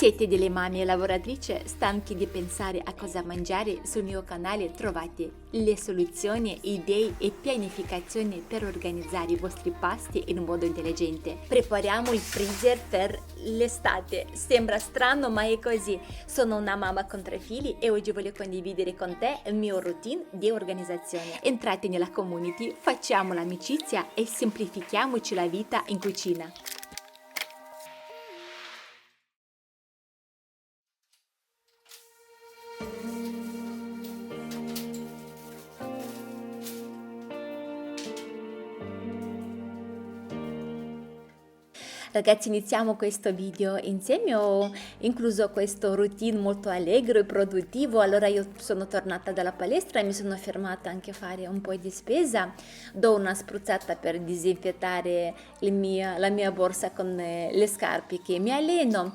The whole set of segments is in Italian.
Siete delle mamme lavoratrici stanche di pensare a cosa mangiare? Sul mio canale trovate le soluzioni, idee e pianificazioni per organizzare i vostri pasti in un modo intelligente. Prepariamo il freezer per l'estate. Sembra strano, ma è così. Sono una mamma con 3 figli e oggi voglio condividere con te il mio routine di organizzazione. Entrate nella community, facciamo l'amicizia e semplifichiamoci la vita in cucina. Ragazzi, iniziamo questo video insieme. Ho incluso questo routine molto allegro e produttivo. Allora io sono tornata dalla palestra e mi sono fermata anche a fare un po' di spesa. Do una spruzzata per disinfettare la mia borsa con le scarpe che mi alleno.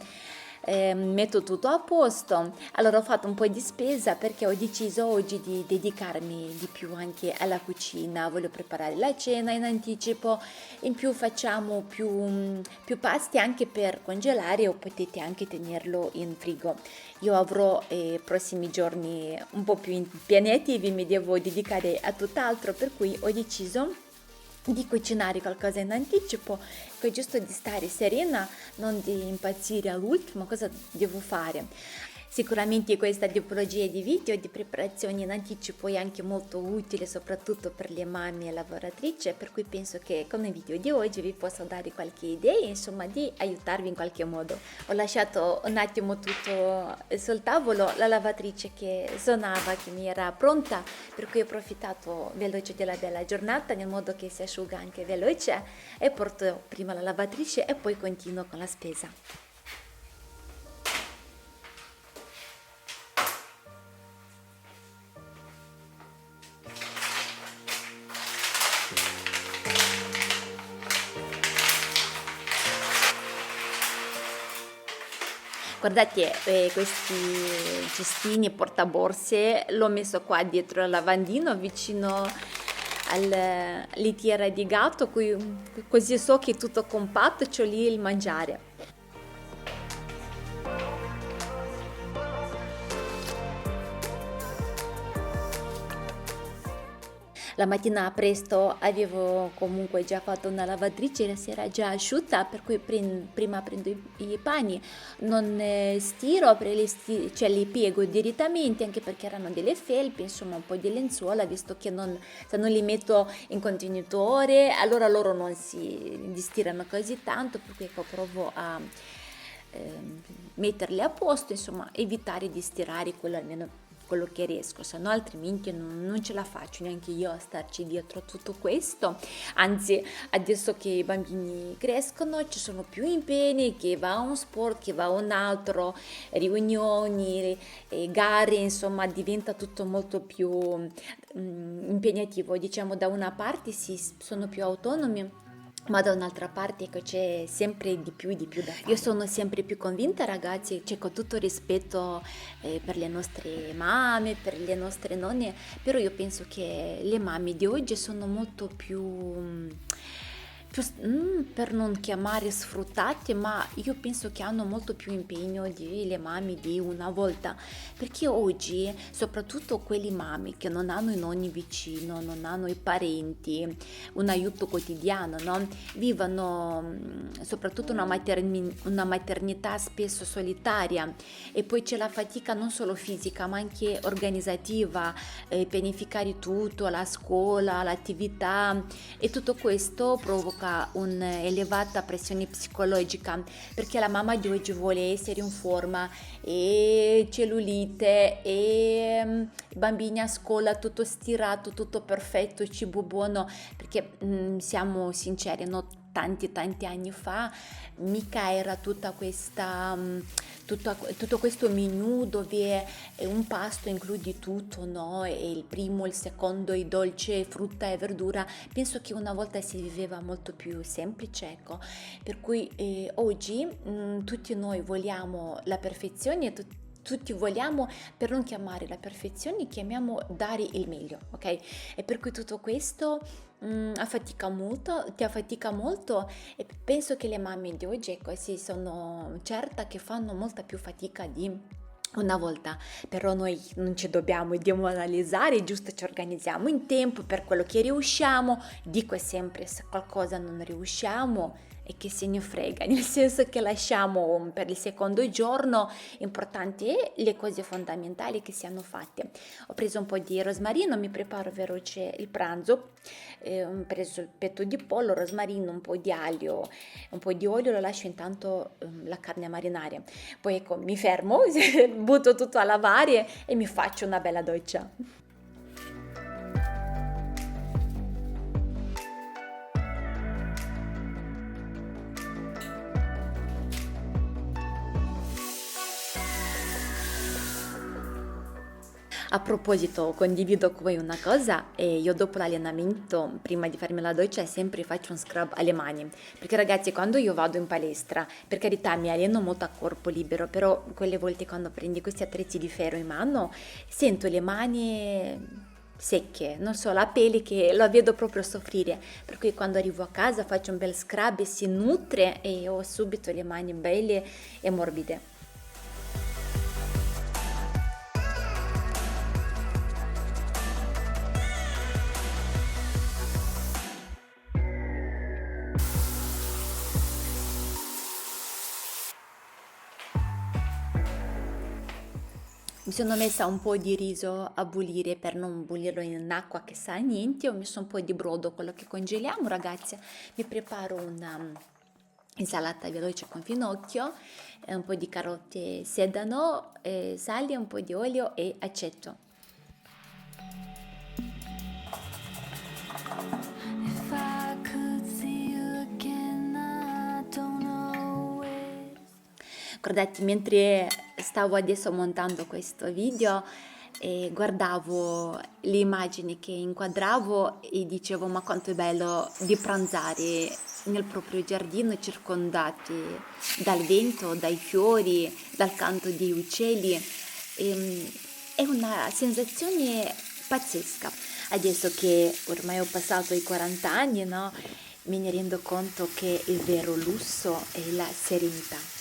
Metto tutto a posto. Allora ho fatto un po' di spesa perché ho deciso oggi di dedicarmi di più anche alla cucina. Voglio preparare la cena in anticipo, in più facciamo più pasti anche per congelare o potete anche tenerlo in frigo. Io avrò prossimi giorni un po' più impegnativi, mi devo dedicare a tutt'altro, per cui ho deciso di cucinare qualcosa in anticipo, che è giusto di stare serena, non di impazzire all'ultimo cosa devo fare. Sicuramente questa tipologia di video di preparazione in anticipo è anche molto utile soprattutto per le mamme lavoratrici, per cui penso che con il video di oggi vi posso dare qualche idea, insomma, di aiutarvi in qualche modo. Ho lasciato un attimo tutto sul tavolo, la lavatrice che suonava, che mi era pronta, per cui ho approfittato veloce della bella giornata nel modo che si asciuga anche veloce e porto prima la lavatrice e poi continuo con la spesa. Guardate, questi cestini portaborse l'ho messo qua dietro al lavandino vicino alla lettiera di gatto, così so che è tutto compatto, c'ho lì il mangiare. La mattina presto avevo comunque già fatto una lavatrice, la si era già asciutta, per cui prima prendo i panni, non stiro, cioè li piego direttamente, anche perché erano delle felpe, insomma un po' di lenzuola, visto che se non li metto in contenitore allora loro non si distirano così tanto, per cui ecco, provo a metterli a posto, insomma evitare di stirare quello che riesco, se no altrimenti non ce la faccio neanche io a starci dietro a tutto questo. Anzi, adesso che i bambini crescono ci sono più impegni, che va a un sport, che va a un altro, riunioni, gare, insomma diventa tutto molto più impegnativo. Diciamo, da una parte sono più autonomi, ma da un'altra parte ecco, c'è sempre di più da fare. Io sono sempre più convinta, ragazzi, cioè, con tutto rispetto per le nostre mamme, per le nostre nonne, però io penso che le mamme di oggi sono molto più per non chiamare sfruttate, ma io penso che hanno molto più impegno delle mamme di una volta, perché oggi soprattutto quelle mamme che non hanno i nonni vicino, non hanno i parenti, un aiuto quotidiano, no? Vivono soprattutto una maternità spesso solitaria, e poi c'è la fatica non solo fisica ma anche organizzativa, pianificare tutto, la scuola, l'attività, e tutto questo provoca un'elevata pressione psicologica, perché la mamma di oggi vuole essere in forma, e cellulite, e i bambini a scuola tutto stirato, tutto perfetto, cibo buono, perché siamo sinceri, no? Tanti anni fa mica era tutto questo menù dove un pasto include tutto, no? E il primo, il secondo, il dolce, frutta e verdura. Penso che una volta si viveva molto più semplice, ecco, per cui oggi tutti noi vogliamo la perfezione, tutti vogliamo, per non chiamare la perfezione, chiamiamo dare il meglio, ok? E per cui tutto questo Ti affatica molto e penso che le mamme di oggi, così sono certa che fanno molta più fatica di una volta, però noi non ci dobbiamo demoralizzare, giusto ci organizziamo in tempo per quello che riusciamo, dico sempre se qualcosa non riusciamo e che se ne frega, nel senso che lasciamo per il secondo giorno, importante è le cose fondamentali che siano fatte. Ho preso un po' di rosmarino, mi preparo veloce il pranzo, ho preso il petto di pollo, rosmarino, un po' di aglio, un po' di olio, lo lascio intanto la carne a marinare. Poi ecco, mi fermo, butto tutto a lavare e mi faccio una bella doccia. A proposito, condivido con voi una cosa, io dopo l'allenamento, prima di farmi la doccia, sempre faccio un scrub alle mani, perché ragazzi quando io vado in palestra, per carità mi alleno molto a corpo libero, però quelle volte quando prendi questi attrezzi di ferro in mano, sento le mani secche, non so, la pelle che la vedo proprio soffrire, per cui quando arrivo a casa faccio un bel scrub e si nutre e ho subito le mani belle e morbide. Mi sono messa un po' di riso a bollire per non bollirlo in acqua che sa niente. Ho messo un po' di brodo, quello che congeliamo, ragazzi. Mi preparo una insalata veloce con finocchio, un po' di carote sedano, sale, un po' di olio e aceto. If I could see you again, I don't know where to Guardate, mentre stavo adesso montando questo video, guardavo le immagini che inquadravo e dicevo ma quanto è bello di pranzare nel proprio giardino circondati dal vento, dai fiori, dal canto degli uccelli. È una sensazione pazzesca. Adesso che ormai ho passato i 40 anni, no? Me ne rendo conto che il vero lusso è la serenità.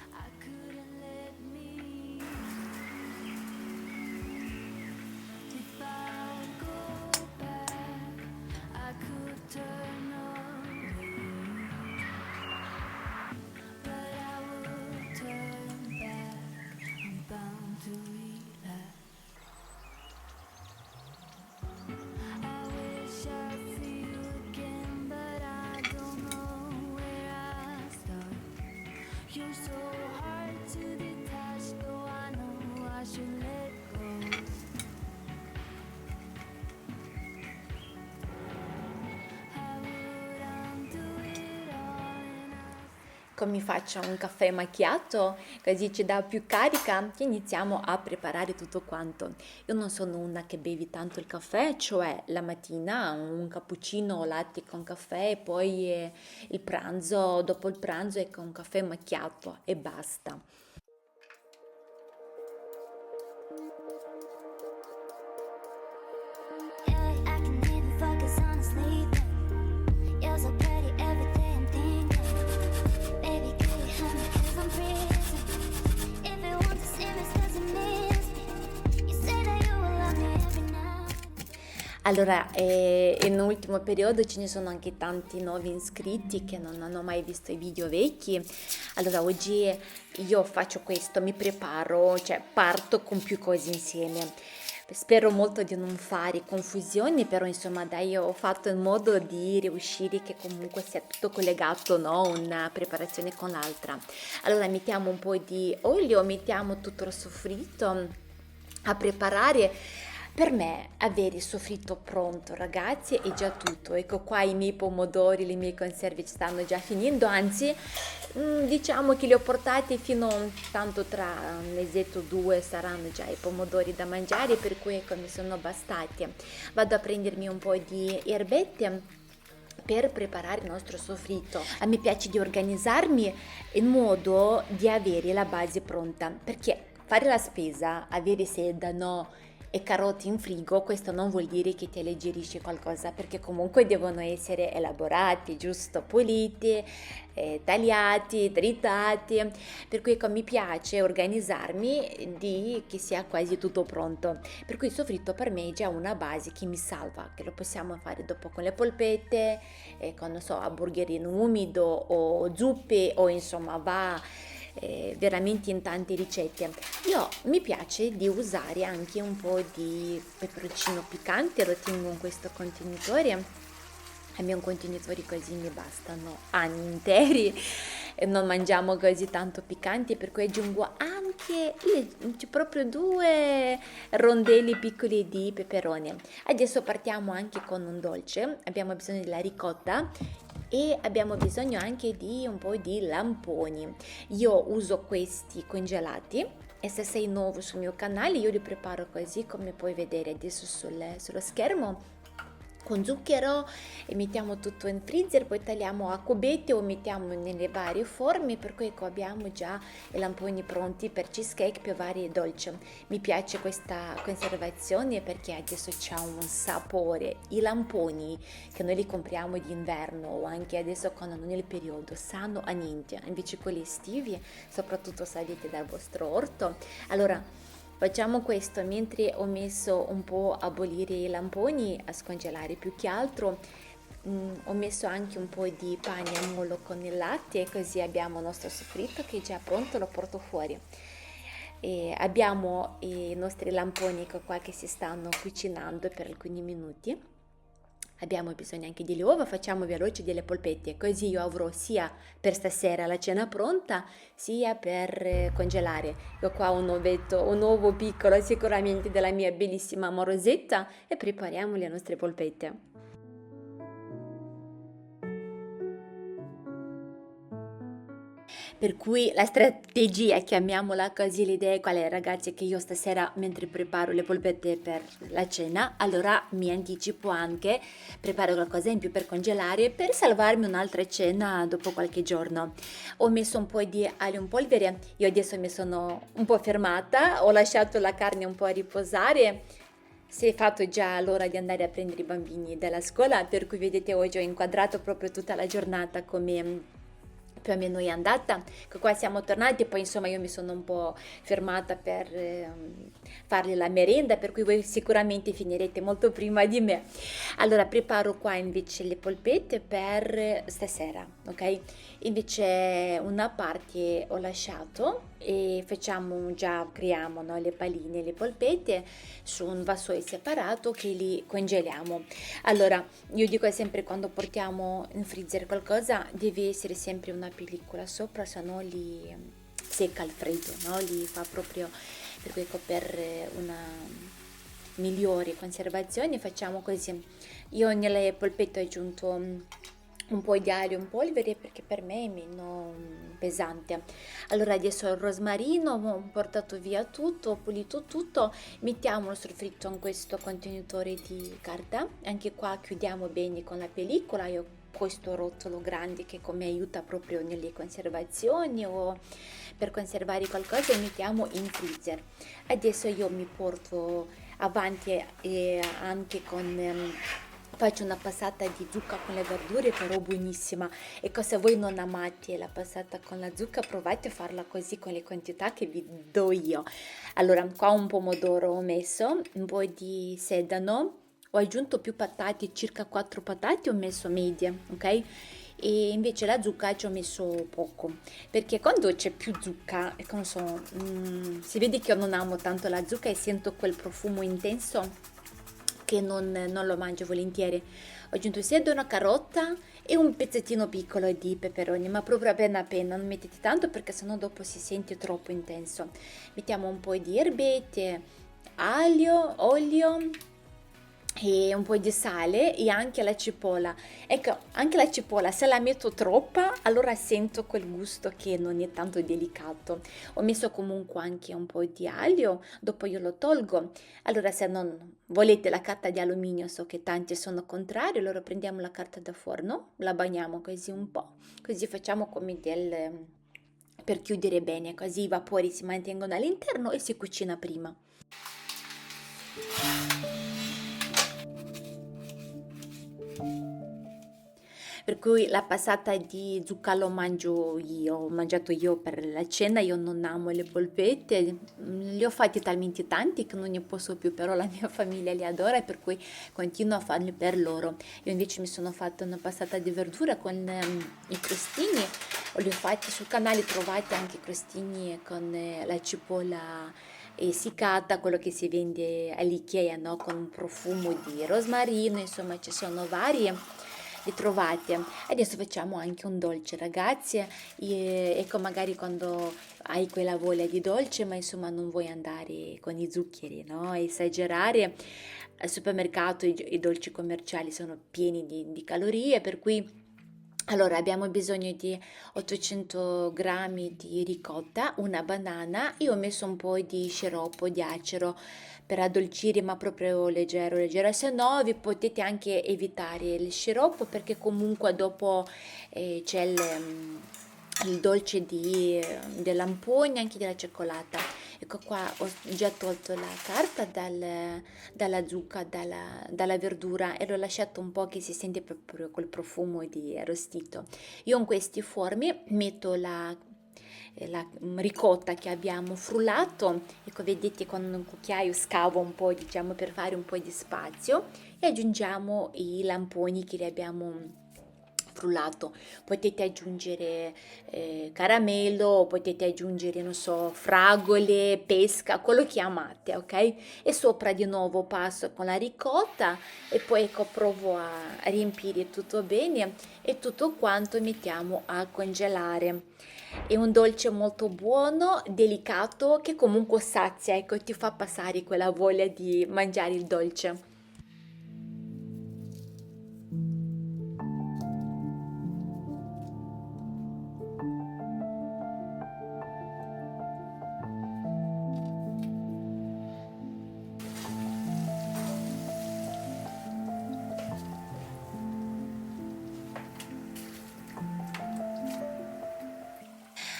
I couldn't let me. If I go back, I could turn away, but I would turn back. I'm bound to relapse. I wish I'd see you again, but I don't know where I start. You're so hard to detach, though I know I should let go. I would undo it all and Come faccio un caffè macchiato, così ci dà più carica, iniziamo a preparare tutto quanto. Io non sono una che bevi tanto il caffè, cioè la mattina un cappuccino o latte con caffè e poi il pranzo, dopo il pranzo ecco un caffè macchiato e basta. yeah, I can even focus on sleeping. You're so pretty every day I'm thinking. Baby, could you help me 'cause I'm freezing. If you want to see me, does it miss me? You say that you will love me every night. Allora, in ultimo periodo ce ne sono anche tanti nuovi iscritti che non hanno mai visto i video vecchi. Allora, oggi io faccio questo, mi preparo, cioè parto con più cose insieme. Spero molto di non fare confusioni, però insomma dai, io ho fatto in modo di riuscire che comunque sia tutto collegato, no? Una preparazione con l'altra. Allora, mettiamo un po' di olio, mettiamo tutto il soffritto a preparare. Per me avere il soffritto pronto, ragazzi, è già tutto. Ecco qua i miei pomodori, le mie conserve stanno già finendo, anzi, diciamo che li ho portati fino tanto tra un mesetto o due saranno già i pomodori da mangiare, per cui ecco mi sono bastati. Vado a prendermi un po' di erbette per preparare il nostro soffritto. A me piace di organizzarmi in modo di avere la base pronta, perché fare la spesa, avere sedano e carote in frigo, questo non vuol dire che ti alleggerisci qualcosa, perché comunque devono essere elaborati, giusto, puliti, tagliati, tritati, per cui mi piace organizzarmi di che sia quasi tutto pronto, per cui il soffritto per me è già una base che mi salva, che lo possiamo fare dopo con le polpette, con non so, hamburger in umido o zuppe o insomma va veramente in tante ricette. Io mi piace di usare anche un po' di peperoncino piccante, lo tengo in questo contenitore. A me un contenitore così mi bastano anni interi e non mangiamo così tanto piccante, per cui aggiungo anche proprio 2 rondelli piccoli di peperone. Adesso partiamo anche con un dolce, abbiamo bisogno della ricotta e abbiamo bisogno anche di un po' di lamponi. Io uso questi congelati e se sei nuovo sul mio canale io li preparo così come puoi vedere adesso sullo schermo, con zucchero, e mettiamo tutto in freezer, poi tagliamo a cubetti o mettiamo nelle varie forme, per cui ecco abbiamo già i lamponi pronti per cheesecake più vari dolci. Mi piace questa conservazione perché adesso c'ha un sapore. I lamponi che noi li compriamo d'inverno o anche adesso quando non è il periodo sanno a niente, invece quelli estivi, soprattutto se avete dal vostro orto. Allora facciamo questo, mentre ho messo un po' a bollire i lamponi, a scongelare più che altro, ho messo anche un po' di pane a mollo con il latte e così abbiamo il nostro soffritto che è già pronto, lo porto fuori. E abbiamo i nostri lamponi qua che si stanno cucinando per alcuni minuti. Abbiamo bisogno anche delle uova, facciamo veloci delle polpette, così io avrò sia per stasera la cena pronta, sia per congelare. Io qua ho un uovo piccolo sicuramente della mia bellissima morosetta e prepariamo le nostre polpette. Per cui la strategia, chiamiamola così, l'idea è qual è, ragazzi, che io stasera mentre preparo le polpette per la cena, allora mi anticipo anche, preparo qualcosa in più per congelare per salvarmi un'altra cena dopo qualche giorno. Ho messo un po' di aglio in polvere, io adesso mi sono un po' fermata, ho lasciato la carne un po' a riposare. Si è fatto già l'ora di andare a prendere i bambini dalla scuola, per cui vedete oggi ho inquadrato proprio tutta la giornata come più o meno è andata. Qua siamo tornati, poi insomma io mi sono un po' fermata per fargli la merenda, per cui voi sicuramente finirete molto prima di me. Allora preparo qua invece le polpette per stasera, ok? Invece una parte ho lasciato e facciamo già, creiamo, no, le palline, le polpette su un vassoio separato che li congeliamo. Allora io dico sempre, quando portiamo in freezer qualcosa deve essere sempre una pellicola sopra, se no li secca al freddo, no? Li fa proprio, per cui ecco, per una migliore conservazione facciamo così. Io nelle polpette ho aggiunto un po' di aglio in polvere perché per me è meno pesante. Allora adesso il rosmarino, ho portato via tutto, ho pulito tutto, mettiamo il soffritto in questo contenitore di carta, anche qua chiudiamo bene con la pellicola. Io ho questo rotolo grande che mi aiuta proprio nelle conservazioni o per conservare qualcosa, e mettiamo in freezer. Adesso io mi porto avanti e anche con faccio una passata di zucca con le verdure, però buonissima. Ecco, se voi non amate la passata con la zucca, provate a farla così con le quantità che vi do io. Allora, qua un pomodoro ho messo, un po' di sedano, ho aggiunto più patate, circa 4 patate ho messo medie, ok? E invece la zucca ci ho messo poco, perché quando c'è più zucca, non so, si vede che io non amo tanto la zucca e sento quel profumo intenso che non lo mangio volentieri. Ho aggiunto sedano, carota e un pezzettino piccolo di peperoni, ma proprio appena, non mettete tanto perché sennò dopo si sente troppo intenso. Mettiamo un po' di erbette, aglio, olio e un po' di sale e anche la cipolla. Ecco, anche la cipolla, se la metto troppa, allora sento quel gusto che non è tanto delicato. Ho messo comunque anche un po' di aglio, dopo io lo tolgo. Allora, se non volete la carta di alluminio, so che tanti sono contrari, allora prendiamo la carta da forno, la bagniamo così un po', così facciamo come per chiudere bene, così i vapori si mantengono all'interno e si cucina prima. Per cui la passata di zucca lo mangio io, ho mangiato io per la cena, io non amo le polpette, li ho fatti talmente tanti che non ne posso più, però la mia famiglia li adora e per cui continuo a farli per loro. Io invece mi sono fatta una passata di verdura con i crostini, li ho fatti sul canale, trovate anche i crostini con la cipolla essiccata, quello che si vende all'Ikea, no? Con un profumo di rosmarino, insomma ci sono varie li trovate. Adesso facciamo anche un dolce, ragazzi. Ecco, magari quando hai quella voglia di dolce, ma insomma non vuoi andare con i zuccheri, no? Esagerare. Al supermercato i dolci commerciali sono pieni di calorie, per cui allora abbiamo bisogno di 800 grammi di ricotta, una banana, io ho messo un po' di sciroppo di acero per addolcire, ma proprio leggero, leggero, se no vi potete anche evitare il sciroppo perché comunque dopo c'è il dolce dell'ampogna, anche della cioccolata. Ecco qua, ho già tolto la carta dalla zucca, dalla verdura e l'ho lasciato un po' che si sente proprio quel profumo di arrostito. Io in questi formi metto la ricotta che abbiamo frullato, ecco vedete con un cucchiaio scavo un po', diciamo, per fare un po' di spazio e aggiungiamo i lamponi che li abbiamo frullato. Potete aggiungere caramello, potete aggiungere, non so, fragole, pesca, quello che amate, ok? E sopra di nuovo passo con la ricotta e poi ecco provo a riempire tutto bene e tutto quanto mettiamo a congelare. È un dolce molto buono, delicato, che comunque sazia, ecco, ti fa passare quella voglia di mangiare il dolce.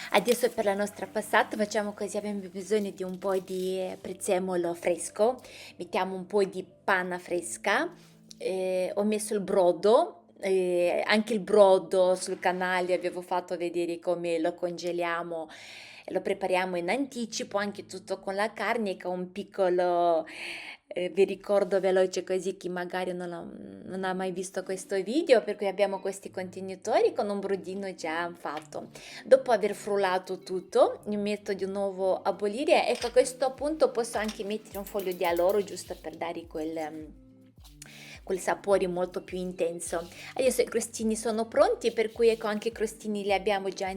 Adesso per la nostra passata facciamo così, abbiamo bisogno di un po' di prezzemolo fresco, mettiamo un po' di panna fresca, ho messo il brodo, anche il brodo sul canale avevo fatto vedere come lo congeliamo, lo prepariamo in anticipo, anche tutto con la carne che ha un piccolo, vi ricordo veloce così chi magari non ha mai visto questo video, per cui abbiamo questi contenitori con un brodino già fatto. Dopo aver frullato tutto, mi metto di nuovo a bollire e a questo punto posso anche mettere un foglio di alloro giusto per dare quel sapore molto più intenso. Adesso i crostini sono pronti, per cui ecco anche i crostini li abbiamo già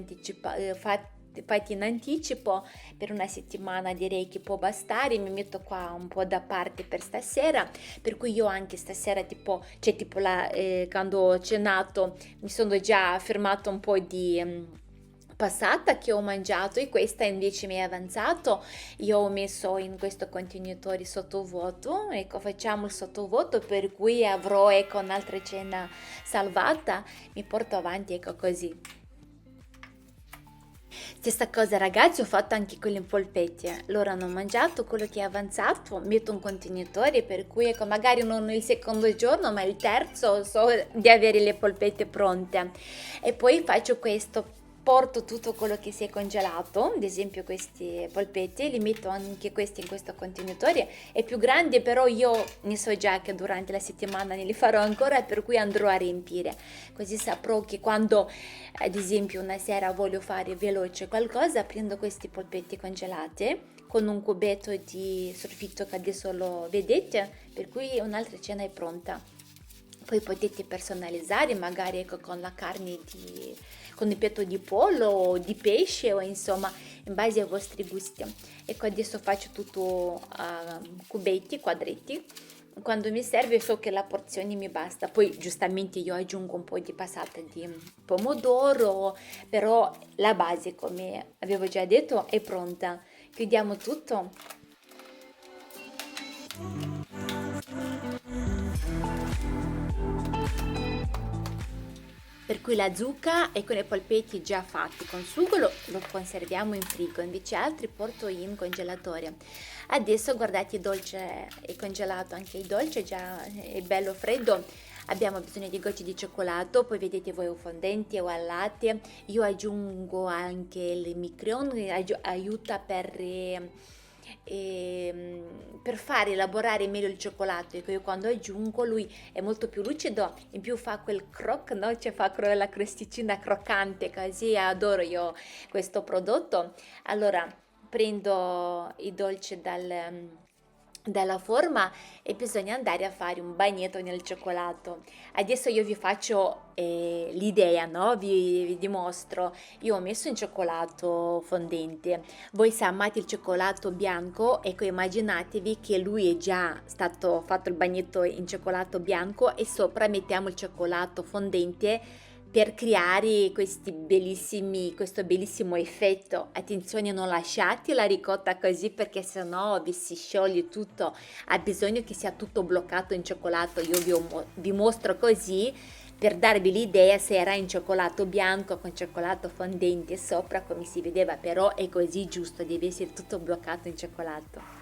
fatti in anticipo per una settimana, direi che può bastare. Mi metto qua un po' da parte per stasera, per cui io anche stasera quando ho cenato mi sono già fermato un po' di passata che ho mangiato e questa invece mi è avanzato. Io ho messo in questo contenitore sottovuoto, ecco facciamo il sottovuoto, per cui avrò ecco un'altra cena salvata, mi porto avanti ecco così. Stessa cosa ragazzi, ho fatto anche con le polpette, loro hanno mangiato quello che è avanzato, metto un contenitore, per cui ecco magari non il secondo giorno ma il terzo so di avere le polpette pronte e poi faccio questo. Porto tutto quello che si è congelato, ad esempio queste polpette, li metto anche questi in questo contenitore, è più grande però io ne so già che durante la settimana ne li farò ancora, per cui andrò a riempire, così saprò che quando ad esempio una sera voglio fare veloce qualcosa, prendo queste polpette congelate con un cubetto di soffritto che adesso lo vedete, per cui un'altra cena è pronta. Poi potete personalizzare magari ecco, con la con il petto di pollo o di pesce o insomma in base ai vostri gusti. Ecco, adesso faccio tutto a cubetti, quadretti. Quando mi serve so che la porzione mi basta, poi giustamente io aggiungo un po' di passata di pomodoro, però la base, come avevo già detto, è pronta. Chiudiamo tutto. Per cui la zucca e con i polpetti già fatti con sugo lo conserviamo in frigo, invece altri porto in congelatore. Adesso guardate il dolce è congelato, anche il dolce già è bello freddo. Abbiamo bisogno di gocce di cioccolato, poi vedete voi o fondente o al latte. Io aggiungo anche il micron, aiuta per far elaborare meglio il cioccolato. Ecco, io quando aggiungo lui è molto più lucido, in più fa quel croc, no? Cioè fa la crosticina croccante, così adoro io questo prodotto. Allora prendo il dolce dalla forma e bisogna andare a fare un bagnetto nel cioccolato. Adesso io vi faccio l'idea, no? Vi dimostro. Io ho messo in cioccolato fondente. Voi se amate il cioccolato bianco, ecco immaginatevi che lui è già stato fatto il bagnetto in cioccolato bianco e sopra mettiamo il cioccolato fondente per creare questo bellissimo effetto. Attenzione, non lasciate la ricotta così perché sennò vi si scioglie tutto, ha bisogno che sia tutto bloccato in cioccolato. Io vi mostro così per darvi l'idea se era in cioccolato bianco con cioccolato fondente sopra come si vedeva, però è così giusto, deve essere tutto bloccato in cioccolato.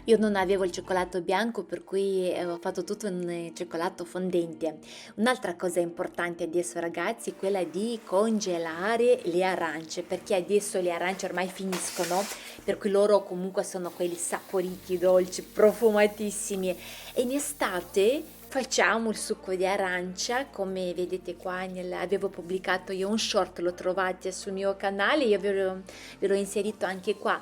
Io non avevo il cioccolato bianco, per cui ho fatto tutto in cioccolato fondente. Un'altra cosa importante adesso, ragazzi, è quella di congelare le arance, perché adesso le arance ormai finiscono, per cui loro comunque sono quelli saporiti, dolci, profumatissimi. E in estate facciamo il succo di arancia, come vedete qua, avevo pubblicato io un short, lo trovate sul mio canale, io ve l'ho inserito anche qua,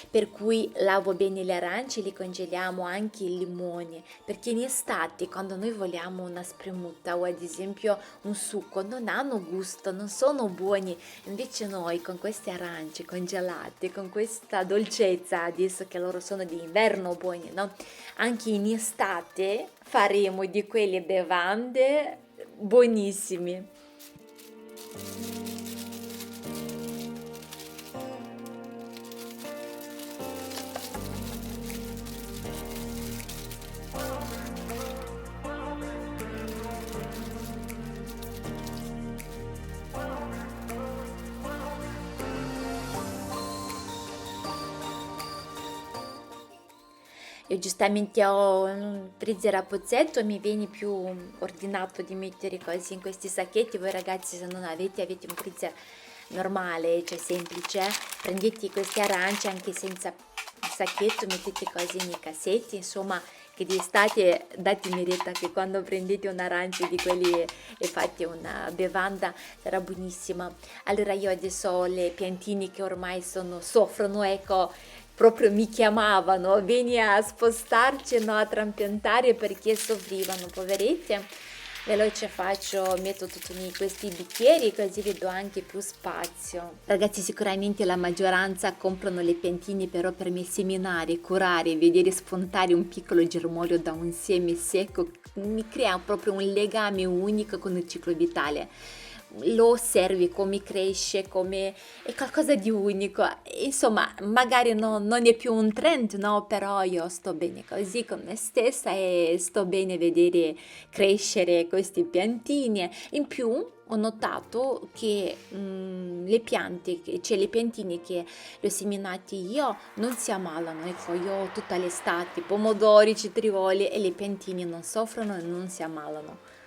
per cui lavo bene le arance, li congeliamo anche i limoni, perché in estate quando noi vogliamo una spremuta o ad esempio un succo non hanno gusto, non sono buoni, invece noi con queste arance congelate, con questa dolcezza, adesso che loro sono di inverno buoni, no? Anche in estate faremo di quelle bevande buonissime. Io giustamente ho un freezer a pozzetto e mi viene più ordinato di mettere così in questi sacchetti. Voi ragazzi se non avete un freezer normale, cioè semplice, prendete queste arance anche senza il sacchetto, mettete così nei cassetti, insomma che di estate datemi retta che quando prendete un'arancia di quelli e fate una bevanda sarà buonissima. Allora io adesso ho le piantine che ormai soffrono, ecco, proprio mi chiamavano, vieni a spostarci, no, a trapiantare perché soffrivano, poverette. Veloce faccio, metto tutto in questi bicchieri così vedo anche più spazio. Ragazzi, sicuramente la maggioranza comprano le piantine però per me seminare, curare, vedere spuntare un piccolo germoglio da un seme secco mi crea proprio un legame unico con il ciclo vitale. Lo osservi come cresce, come è qualcosa di unico, insomma magari non è più un trend, no, però io sto bene così con me stessa e sto bene vedere crescere queste piantine. In più ho notato che le piante, cioè le piantine che le ho seminate io non si ammalano, ecco, io ho tutta l'estate pomodori, citrioli e le piantine non soffrono e non si ammalano.